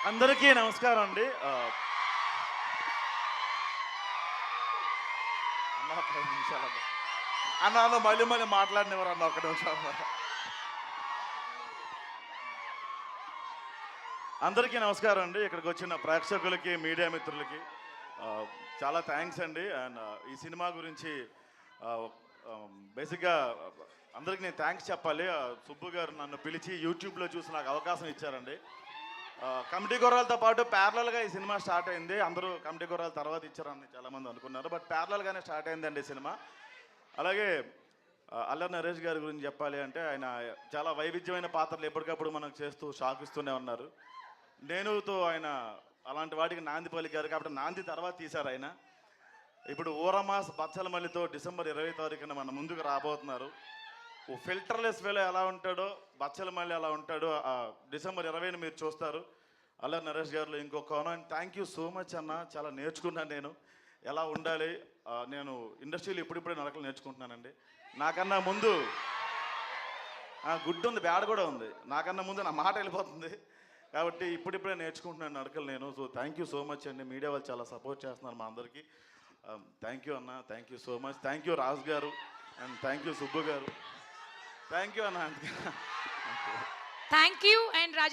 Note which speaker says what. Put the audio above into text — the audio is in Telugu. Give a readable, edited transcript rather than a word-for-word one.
Speaker 1: అందరికీ నమస్కారం అండి. అన్న ఒక 5 నిమిషాలు అన్న. అన్న మళ్ళీ మళ్ళీ మాట్లాడినవారు అన్న, ఒక నిమిషం అన్న. అందరికీ నమస్కారం అండి. ఇక్కడికి వచ్చిన ప్రేక్షకులకి, మీడియా మిత్రులకి చాలా థ్యాంక్స్ అండి. అండ్ ఈ సినిమా గురించి బేసిక్గా అందరికీ నేను థ్యాంక్స్ చెప్పాలి. సుబ్బు గారు నన్ను పిలిచి యూట్యూబ్లో చూసి నాకు అవకాశం ఇచ్చారండి. కమిటీ గుర్రాలతో పాటు ప్యారలల్గా ఈ సినిమా స్టార్ట్ అయింది. అందరూ కమిటీ గుర్రాల తర్వాత ఇచ్చారని చాలామంది అనుకున్నారు, బట్ ప్యారలల్గానే స్టార్ట్ అయిందండి ఈ సినిమా. అలాగే అల్లరి నరేష్ గారి గురించి చెప్పాలి అంటే, ఆయన చాలా వైవిధ్యమైన పాత్రలు ఎప్పటికప్పుడు మనకు చేస్తూ షాక్ ఇస్తూనే ఉన్నారు. నేనుతో ఆయన అలాంటి వాటికి నాంది పలికారు కాబట్టి నాంది తర్వాత తీశారు ఆయన. ఇప్పుడు ఊరమాస్ బచ్చలమల్లితో డిసెంబర్ 20 తారీఖున మన ముందుకు రాబోతున్నారు. ఓ ఫిల్టర్లెస్ వేలో ఎలా ఉంటాడో బచ్చలమల్లి అలా ఉంటాడో డిసెంబర్ 20ని మీరు చూస్తారు. అల్లరి నరేష్ గారిలో ఇంకో కోణం. థ్యాంక్ యూ సో మచ్ అన్న, చాలా నేర్చుకున్నాను నేను ఎలా ఉండాలి. నేను ఇండస్ట్రీలో ఇప్పుడిప్పుడే నడకలు నేర్చుకుంటున్నానండి. నాకన్నా ముందు గుడ్ ఉంది, బ్యాడ్ కూడా ఉంది. నాకన్నా ముందు నా మాట వెళ్ళిపోతుంది కాబట్టి ఇప్పుడిప్పుడే నేర్చుకుంటున్నాను నడకలు నేను. So thank you so much అండి. మీడియా వాళ్ళు చాలా సపోర్ట్ చేస్తున్నారు మా అందరికీ. థ్యాంక్ యూ అన్న, thank you so much. Thank you Raju garu and thank you Subbu garu. Thank you అన్న.
Speaker 2: Thank you and Raju.